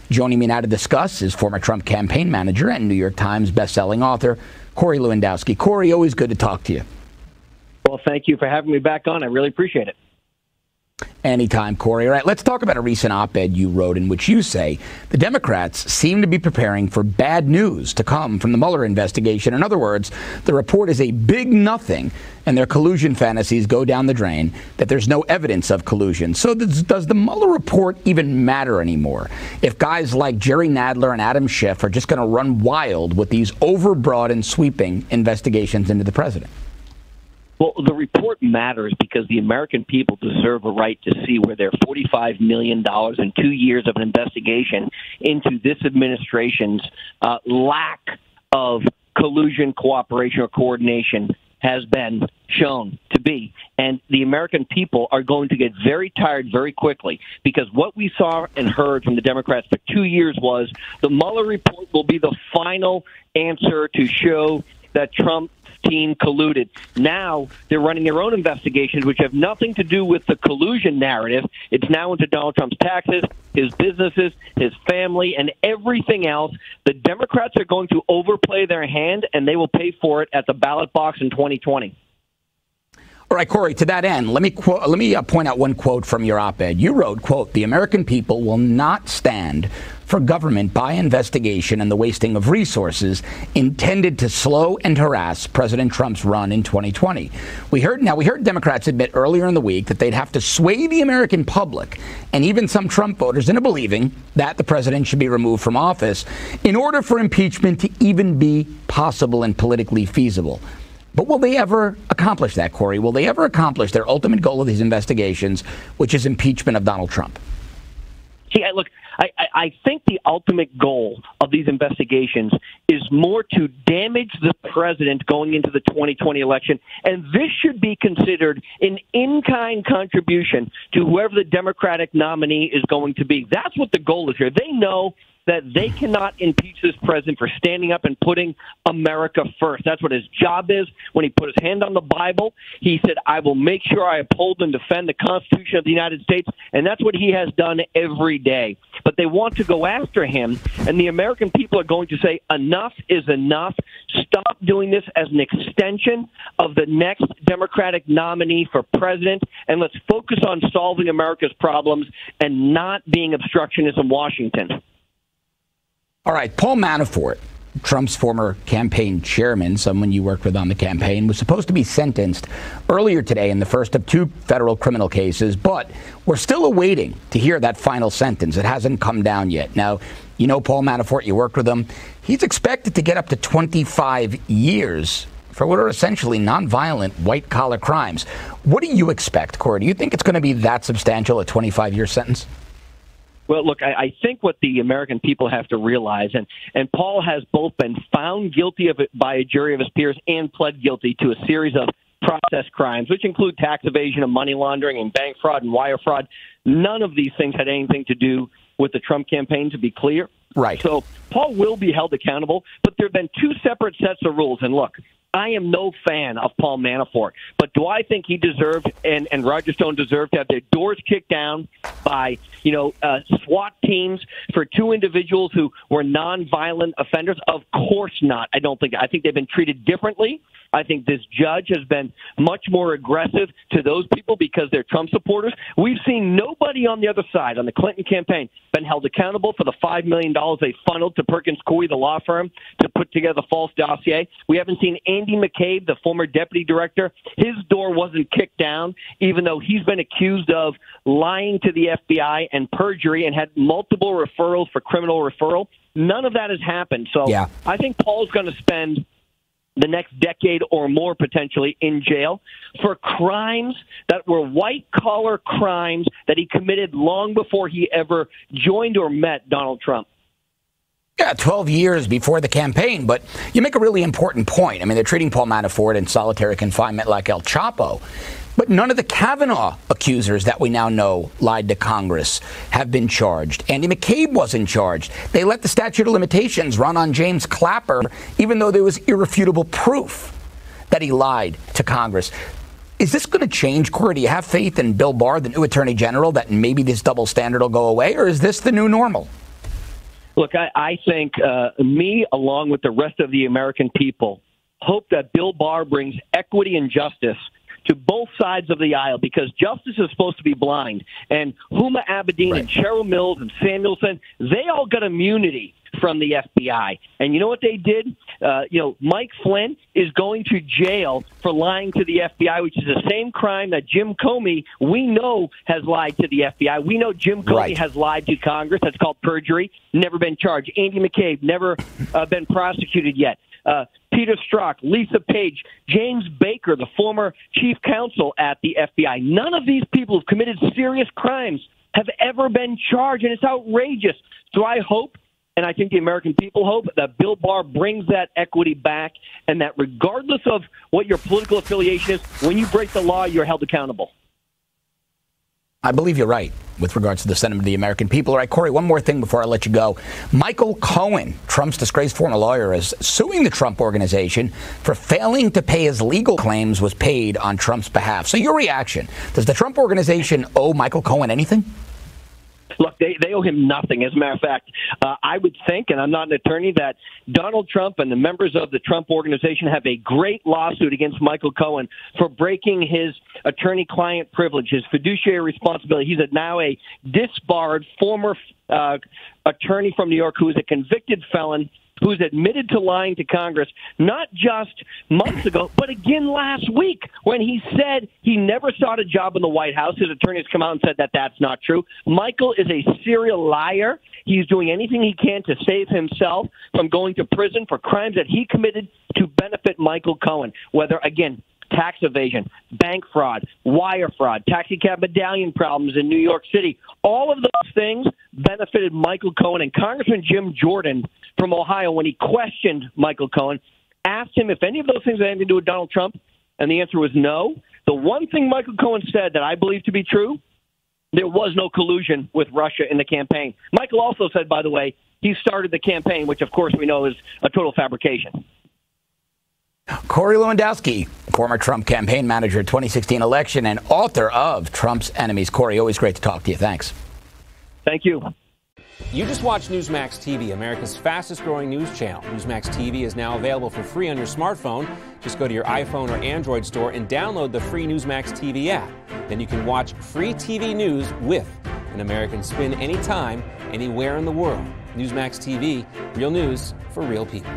Joining me now to discuss is former Trump campaign manager and New York Times bestselling author, Cory Lewandowski. Cory, always good to talk to you. Well, thank you for having me back on. I really appreciate it. Anytime, Cory. All right, let's talk about a recent op-ed you wrote in which you say the Democrats seem to be preparing for bad news to come from the Mueller investigation. In other words, the report is a big nothing and their collusion fantasies go down the drain, that there's no evidence of collusion. So does the Mueller report even matter anymore if guys like Jerry Nadler and Adam Schiff are just going to run wild with these overbroad and sweeping investigations into the president? Well, the report matters because the American people deserve a right to see where their $45 million in 2 years of an investigation into this administration's lack of collusion, cooperation, or coordination has been shown to be. And the American people are going to get very tired very quickly because what we saw and heard from the Democrats for 2 years was the Mueller report will be the final answer to show that Trump's team colluded. Now they're running their own investigations, which have nothing to do with the collusion narrative. It's now into Donald Trump's taxes, his businesses, his family, and everything else. The Democrats are going to overplay their hand, and they will pay for it at the ballot box in 2020. All right, Cory, to that end, let me point out one quote from your op-ed. You wrote, quote, "The American people will not stand for government by investigation and the wasting of resources intended to slow and harass President Trump's run in 2020. We heard Democrats admit earlier in the week that they'd have to sway the American public and even some Trump voters into believing that the president should be removed from office in order for impeachment to even be possible and politically feasible." But will they ever accomplish that, Cory? Will they ever accomplish their ultimate goal of these investigations, which is impeachment of Donald Trump? See, I think the ultimate goal of these investigations is more to damage the president going into the 2020 election, and this should be considered an in-kind contribution to whoever the Democratic nominee is going to be. That's what the goal is here. They know that they cannot impeach this president for standing up and putting America first. That's what his job is. When he put his hand on the Bible, he said, "I will make sure I uphold and defend the Constitution of the United States," and that's what he has done every day. But they want to go after him, and the American people are going to say, enough is enough. Stop doing this as an extension of the next Democratic nominee for president, and let's focus on solving America's problems and not being obstructionists in Washington. All right, Paul Manafort, Trump's former campaign chairman, someone you worked with on the campaign, was supposed to be sentenced earlier today in the first of two federal criminal cases, but we're still awaiting to hear that final sentence. It hasn't come down yet. Now, you know Paul Manafort, you worked with him. He's expected to get up to 25 years for what are essentially nonviolent white-collar crimes. What do you expect, Cory? Do you think it's going to be that substantial, a 25-year sentence? Well, look, I think what the American people have to realize, and Paul has both been found guilty of it by a jury of his peers and pled guilty to a series of process crimes, which include tax evasion and money laundering and bank fraud and wire fraud. None of these things had anything to do with the Trump campaign, to be clear. Right. So Paul will be held accountable, but there have been two separate sets of rules. And look, I am no fan of Paul Manafort, but do I think he deserved and Roger Stone deserved to have their doors kicked down by, SWAT teams for two individuals who were nonviolent offenders? Of course not. I think they've been treated differently. I think this judge has been much more aggressive to those people because they're Trump supporters. We've seen nobody on the other side, on the Clinton campaign, been held accountable for the $5 million they funneled to Perkins Coie, the law firm, to put together the false dossier. We haven't seen Andy McCabe, the former deputy director. His door wasn't kicked down, even though he's been accused of lying to the FBI and perjury and had multiple referrals for criminal referral. None of that has happened. So yeah. I think Paul's going to spend the next decade or more potentially in jail for crimes that were white-collar crimes that he committed long before he ever joined or met Donald Trump. Yeah, 12 years before the campaign. But you make a really important point. I mean, they're treating Paul Manafort in solitary confinement like El Chapo. But none of the Kavanaugh accusers that we now know lied to Congress have been charged. Andy McCabe wasn't charged. They let the statute of limitations run on James Clapper, even though there was irrefutable proof that he lied to Congress. Is this going to change, Cory? Do you have faith in Bill Barr, the new Attorney General, that maybe this double standard will go away? Or is this the new normal? Look, I think me, along with the rest of the American people, hope that Bill Barr brings equity and justice to both sides of the aisle, because justice is supposed to be blind. And Huma Abedin and Cheryl Mills and Samuelson, they all got immunity from the FBI. And you know what they did? Mike Flynn is going to jail for lying to the FBI, which is the same crime that Jim Comey, we know, has lied to the FBI. We know Jim Comey has lied to Congress. That's called perjury. Never been charged. Andy McCabe, never been prosecuted yet. Peter Strzok, Lisa Page, James Baker, the former chief counsel at the FBI. None of these people who've committed serious crimes have ever been charged, and it's outrageous. So I hope, and I think the American people hope, that Bill Barr brings that equity back, and that regardless of what your political affiliation is, when you break the law, you're held accountable. I believe you're right with regards to the sentiment of the American people. All right, Cory, one more thing before I let you go. Michael Cohen, Trump's disgraced former lawyer, is suing the Trump organization for failing to pay his legal claims was paid on Trump's behalf. So your reaction, does the Trump organization owe Michael Cohen anything? Look, they owe him nothing. As a matter of fact, I would think, and I'm not an attorney, that Donald Trump and the members of the Trump organization have a great lawsuit against Michael Cohen for breaking his attorney-client privilege, his fiduciary responsibility. He's now a disbarred former attorney from New York who is a convicted felon, who's admitted to lying to Congress, not just months ago, but again last week when he said he never sought a job in the White House. His attorneys come out and said that that's not true. Michael is a serial liar. He's doing anything he can to save himself from going to prison for crimes that he committed to benefit Michael Cohen, whether, again, tax evasion, bank fraud, wire fraud, taxicab medallion problems in New York City. All of those things benefited Michael Cohen. And Congressman Jim Jordan from Ohio, when he questioned Michael Cohen, asked him if any of those things had anything to do with Donald Trump, and the answer was no. The one thing Michael Cohen said that I believe to be true, there was no collusion with Russia in the campaign. Michael also said, by the way, he started the campaign, which of course we know is a total fabrication. Cory Lewandowski, former Trump campaign manager, 2016 election, and author of Trump's Enemies. Cory, always great to talk to you. Thanks. Thank you. You just watched Newsmax TV, America's fastest growing news channel. Newsmax TV is now available for free on your smartphone. Just go to your iPhone or Android store and download the free Newsmax TV app. Then you can watch free TV news with an American spin anytime, anywhere in the world. Newsmax TV, real news for real people.